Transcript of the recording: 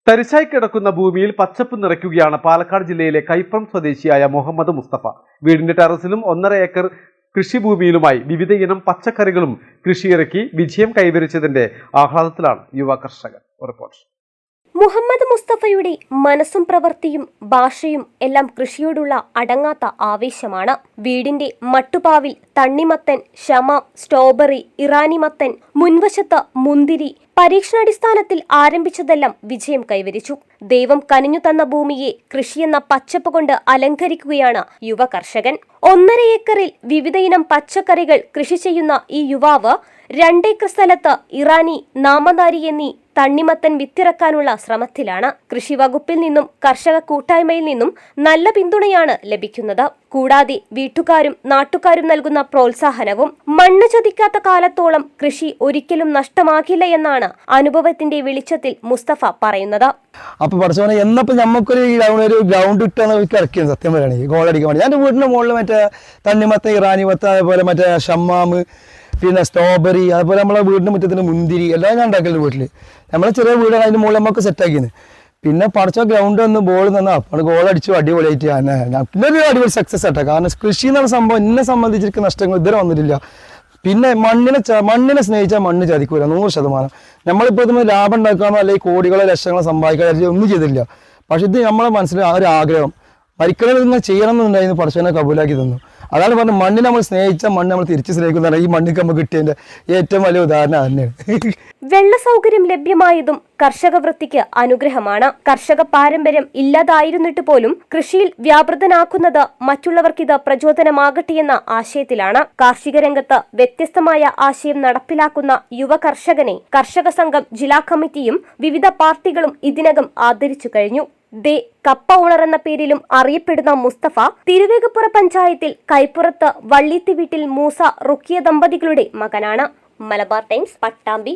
തരിശായി കിടക്കുന്ന ഭൂമിയിൽ പച്ചപ്പ് നിറയ്ക്കുകയാണ് പാലക്കാട് ജില്ലയിലെ കൈപ്പം സ്വദേശിയായ മുഹമ്മദ് മുസ്തഫ. വീടിന്റെ ടെറസിലും 1.5 ഏക്കർ കൃഷിഭൂമിയിലുമായി വിവിധ ഇനം പച്ചക്കറികളും കൃഷിയിറക്കി വിജയം കൈവരിച്ചതിന്റെ ആഹ്ലാദത്തിലാണ് യുവ കർഷകൻ. റിപ്പോർട്ട്. മുഹമ്മദ് മുസ്തഫയുടെ മനസ്സും പ്രവൃത്തിയും ഭാഷയും എല്ലാം കൃഷിയോടുള്ള അടങ്ങാത്ത ആവേശമാണ്. വീടിന്റെ മട്ടുപാവിൽ തണ്ണിമത്തൻ, ശമ, സ്ട്രോബെറി, ഇറാനി മത്തൻ, മുൻവശത്ത് മുന്തിരി പരീക്ഷണാടിസ്ഥാനത്തിൽ ആരംഭിച്ചതെല്ലാം വിജയം കൈവരിച്ചു. ദൈവം കനിഞ്ഞു തന്ന ഭൂമിയെ കൃഷിയെന്ന പച്ചപ്പ് കൊണ്ട് അലങ്കരിക്കുകയാണ് യുവ കർഷകൻ. 1.5 ഏക്കറിൽ വിവിധയിനം പച്ചക്കറികൾ കൃഷി ചെയ്യുന്ന ഈ യുവാവ് 2 ഏക്കർ സ്ഥലത്ത് ഇറാനി, നാമനാരി എന്നീ തണ്ണിമത്തൻ വിത്തിറക്കാനുള്ള ശ്രമത്തിലാണ്. കൃഷി വകുപ്പിൽ നിന്നും കർഷക കൂട്ടായ്മയിൽ നിന്നും നല്ല പിന്തുണയാണ് ലഭിക്കുന്നത്. കൂടാതെ വീട്ടുകാരും നാട്ടുകാരും നൽകുന്ന പ്രോത്സാഹനവും. മണ്ണ് ചതിക്കാത്ത കാലത്തോളം കൃഷി ഒരിക്കലും നഷ്ടമാകില്ല എന്നാണ് അനുഭവത്തിന്റെ വെളിച്ചത്തിൽ മുസ്തഫ പറയുന്നത്. അപ്പൊ പഠിച്ചോനെ എന്നപ്പോ നമുക്കൊരു ഗ്രൗണ്ട് ഇട്ടാണ് ഇറക്കിയത്. സത്യം പറയുകയാണെങ്കിൽ ഗോൾ അടിക്കാൻ വേണ്ടി എൻ്റെ വീടിന്റെ മുകളിൽ മറ്റേ തണ്ണിമത്ത, ഇറാനി മത്ത, അതേപോലെ മറ്റേ ഷമ്മാമ്, പിന്നെ സ്ട്രോബെറി, അതുപോലെ നമ്മളെ വീടിന്റെ മുറ്റത്തിന് മുന്തിരി എല്ലാം ഞാൻ ഉണ്ടാക്കലുണ്ട് വീട്ടിൽ. നമ്മളെ ചെറിയ വീടാണ്, അതിന്റെ മുകളിൽ നമുക്ക് സെറ്റാക്കിയത്. പിന്നെ പഠിച്ച ഗ്രൗണ്ട് വന്ന് ബോൾ തന്നാ അപ്പോൾ ഗോൾ അടിച്ചു അടിപൊളിയായിട്ട് പിന്നെ ഒരു അടിപൊളി സക്സസ് ആട്ടെ. കാരണം കൃഷി എന്നുള്ള സംഭവം എന്നെ സംബന്ധിച്ചിരിക്കുന്ന നഷ്ടങ്ങൾ ഇതുവരെ വന്നിട്ടില്ല. പിന്നെ മണ്ണിനെ സ്നേഹിച്ചാൽ മണ്ണ് ചതിക്കൂല 100%. നമ്മളിപ്പോൾ ഇത് ലാഭം ഉണ്ടാക്കാനോ അല്ലെങ്കിൽ കോടികളോ ലക്ഷങ്ങളോ സമ്പാദിക്കാനോ ഒന്നും ചെയ്തില്ല. പക്ഷെ ഇത് നമ്മളെ മനസ്സിൽ ആ ഒരു ആഗ്രഹം മരിക്കണമെങ്കിൽ ഇങ്ങനെ ചെയ്യണം എന്നുണ്ടായിരുന്നു. പഠിച്ചവനെ കബൂലാക്കി തന്നു. അതാണ് പറഞ്ഞത്, മണ്ണിനെ നമ്മൾ സ്നേഹിച്ച മണ്ണ് നമ്മൾ തിരിച്ചു സ്നേഹിക്കുന്നതാണ്. ഈ മണ്ണിക്ക് നമുക്ക് കിട്ടിയതിന്റെ ഏറ്റവും വലിയ ഉദാഹരണം തന്നെയാണ്. വെള്ള സൗകര്യം ലഭ്യമായതും കർഷക വൃത്തിക്ക് അനുഗ്രഹമാണ്. കർഷക പാരമ്പര്യം ഇല്ലാതായിരുന്നിട്ട് പോലും കൃഷിയിൽ വ്യാപൃതനാക്കുന്നത് മറ്റുള്ളവർക്കിത് പ്രചോദനമാകട്ടെയെന്ന ആശയത്തിലാണ്. കാർഷിക രംഗത്ത് വ്യത്യസ്തമായ ആശയം നടപ്പിലാക്കുന്ന യുവ കർഷകനെ കർഷക സംഘം ജില്ലാ കമ്മിറ്റിയും വിവിധ പാർട്ടികളും ഇതിനകം ആദരിച്ചു കഴിഞ്ഞു. കപ്പ ഓണർ എന്ന പേരിലും അറിയപ്പെടുന്ന മുസ്തഫ തിരുവേഗപ്പുറ പഞ്ചായത്തിൽ കൈപ്പുറത്ത് വള്ളിത്തി വീട്ടിൽ മൂസ റുക്കിയ ദമ്പതികളുടെ മകനാണ്. മലബാർ ടൈംസ്, പട്ടാമ്പി.